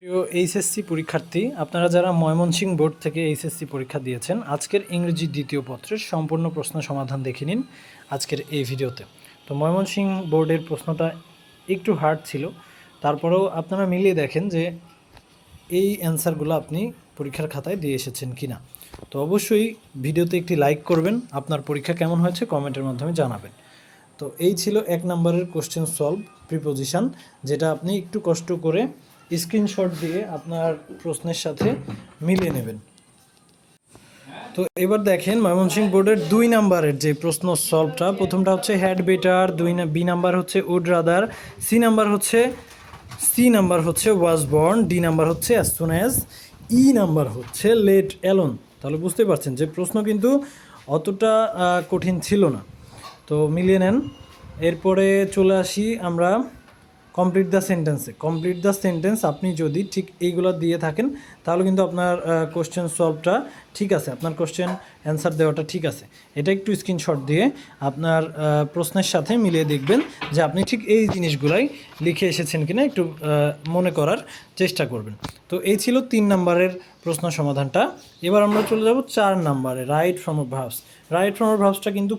প্রিয় এইচএসসি পরীক্ষার্থী, আপনারা যারা ময়মনসিংহ বোর্ড থেকে এইচএসসি পরীক্ষা দিয়েছেন, আজকের ইংরেজি দ্বিতীয় পত্রের সম্পূর্ণ প্রশ্ন সমাধান দেখে নিন আজকের এই ভিডিওতে। তো ময়মনসিংহ বোর্ডের প্রশ্নটা একটু হার্ড ছিল, তারপরেও আপনারা মিলিয়ে দেখেন যে এই অ্যান্সারগুলো আপনি পরীক্ষার খাতায় দিয়ে এসেছেন কি না। তো অবশ্যই ভিডিওতে একটি লাইক করবেন, আপনার পরীক্ষা কেমন হয়েছে কমেন্টের মাধ্যমে জানাবেন। তো এই ছিল 1 নম্বরের কোশ্চেন সলভ প্রিপোজিশন, যেটা আপনি একটু কষ্ট করে স্ক্রিনশট দিয়ে আপনার প্রশ্নের সাথে মিলিয়ে নেবেন। তো এবার দেখেন ময়মনসিংহ বোর্ডের 2 নম্বরের যে প্রশ্ন সলভটা, প্রথমটা হচ্ছে হ্যাড বেটার, বি নাম্বার হচ্ছে উড রাদার, সি নাম্বার হচ্ছে ওয়াজ বর্ন, ডি নাম্বার হচ্ছে as soon as, E number হচ্ছে লেট অ্যালোন। তাহলে বুঝতে পারছেন যে প্রশ্ন কিন্তু অতটা কঠিন ছিল না। তো মিলিয়ে নেন। এরপরে চলে আসি আমরা কমপ্লিট দ্য সেন্টেন্স। আপনি যদি ঠিক এইগুলো দিয়ে থাকেন তাহলে কিন্তু আপনার কোশ্চেন সলভটা ঠিক আছে, আপনার কোশ্চেন অ্যান্সার দেওয়াটা ঠিক আছে। এটা একটু স্ক্রিনশট দিয়ে আপনার প্রশ্নের সাথে মিলিয়ে দেখবেন যে আপনি ঠিক এই জিনিসগুলাই লিখে এসেছেন কিনা, একটু মনে করার চেষ্টা করবেন। তো এই ছিল 3 নম্বরের প্রশ্ন সমাধানটা। এবার আমরা চলে যাব 4 নম্বরে, রাইট ফর্ম অফ ভার্বসটা কিন্তু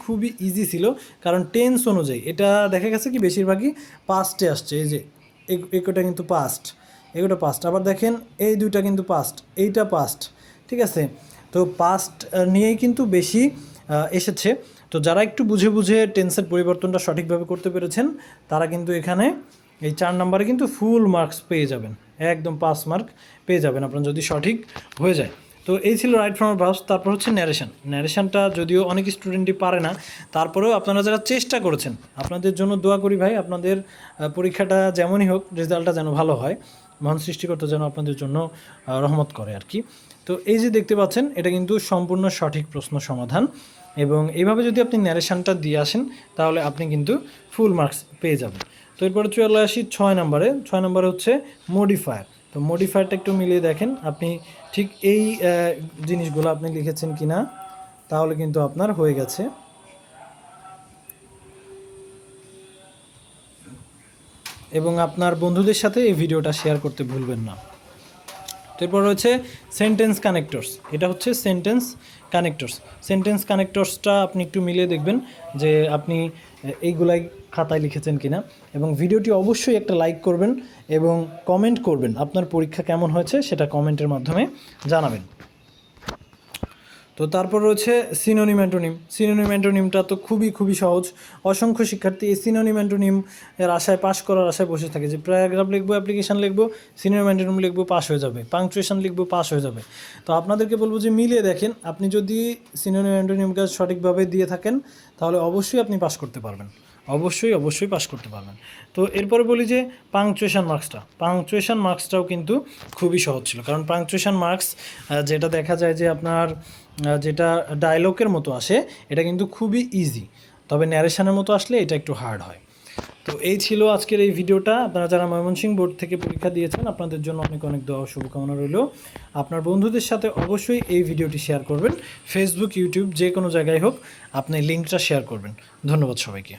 খুবই ইজি ছিল, কারণ টেন্স অনুযায়ী এটা দেখা গেছে কি বেশিরভাগই পাস্টে আসছে। এই যে এগুলো কিন্তু পাস্ট, আবার দেখেন এই দুইটা কিন্তু পাস্ট, এইটা পাস্ট, ঠিক আছে। তো পাস্ট নিয়েই কিন্তু বেশি এসেছে। তো যারা একটু বুঝে টেন্সের পরিবর্তনটা সঠিকভাবে করতে পেরেছেন তারা কিন্তু এখানে এই 4 নম্বরে কিন্তু ফুল মার্কস পেয়ে যাবেন, একদম 5 মার্ক পেয়ে যাবেন আপনার যদি সঠিক হয়ে যায়। তো এই ছিল রাইট ফর্ম অফ ভার্বস। তারপর হচ্ছে ন্যারেশনটা যদিও অনেক স্টুডেন্টই পারে না, তারপরেও আপনারা যারা চেষ্টা করেছেন আপনাদের জন্য দোয়া করি ভাই, আপনাদের পরীক্ষাটা যেমনই হোক রেজাল্টটা যেন ভালো হয়, মহান সৃষ্টিকর্তা যেন আপনাদের জন্য রহমত করে আর কি। তো এই যে দেখতে পাচ্ছেন এটা কিন্তু সম্পূর্ণ সঠিক প্রশ্ন সমাধান, এবং এইভাবে যদি আপনি ন্যারেশনটা দিয়ে আসেন তাহলে আপনি কিন্তু ফুল মার্কস পেয়ে যাবেন। তো এরপরে চলে আসি 6 নম্বরে হচ্ছে মডিফায়ার। তো মডিফায়ারটা একটু মিলিয়ে দেখেন আপনি ঠিক এই জিনিসগুলো আপনি লিখেছেন কি না, তাহলে কিন্তু আপনার হয়ে গেছে। এবং আপনার বন্ধুদের সাথে এই ভিডিওটা শেয়ার করতে ভুলবেন না। তো এরপর রয়েছে সেন্টেন্স কানেক্টরস। এটা হচ্ছে সেন্টেন্স কানেক্টরসটা আপনি একটু মিলিয়ে দেখবেন যে আপনি এইগুলাই খাতায় লিখেছেন কিনা, এবং ভিডিওটি অবশ্যই একটা লাইক করবেন এবং কমেন্ট করবেন আপনার পরীক্ষা কেমন হয়েছে সেটা কমেন্টের মাধ্যমে জানাবেন। তো তারপর রয়েছে সিনোনিম অ্যান্টোনিমটা তো খুবই সহজ। অসংখ্য শিক্ষার্থী এই সিনোনিম অ্যান্টোনিম এর আশায়, পাশ করার আশায় বসে থাকে যে প্যারাগ্রাফ লিখবো, অ্যাপ্লিকেশন লিখবো, সিনোনিম অ্যান্টোনিম লিখবো, পাস হয়ে যাবে, পাংচুয়েশন লিখবো, পাস হয়ে যাবে। তো আপনাদেরকে বলবো যে মিলিয়ে দেখেন, আপনি যদি সিনোনিম অ্যান্টোনিমকে সঠিকভাবে দিয়ে থাকেন তাহলে অবশ্যই আপনি পাস করতে পারবেন, অবশ্যই পাস করতে পারবেন। তো এরপরে বলি যে পাংচুয়েশন মার্কসটাও কিন্তু খুবই সহজ ছিল, কারণ পাংচুয়েশন মার্কস যেটা দেখা যায় যে আপনার যেটা ডায়লগের মতো আসে এটা কিন্তু খুবই ইজি, তবে ন্যারেশনের মতো আসলে এটা একটু হার্ড হয়। তো এই ছিল আজকের এই ভিডিওটা। আপনারা যারা ময়মনসিংহ বোর্ড থেকে পরীক্ষা দিয়েছেন আপনাদের জন্য অনেক দোয়া ও শুভকামনা রইল। আপনার বন্ধুদের সাথে অবশ্যই এই ভিডিওটি শেয়ার করবেন, ফেসবুক, ইউটিউব যে কোনো জায়গায় হোক আপনি লিঙ্কটা শেয়ার করবেন। ধন্যবাদ সবাইকে।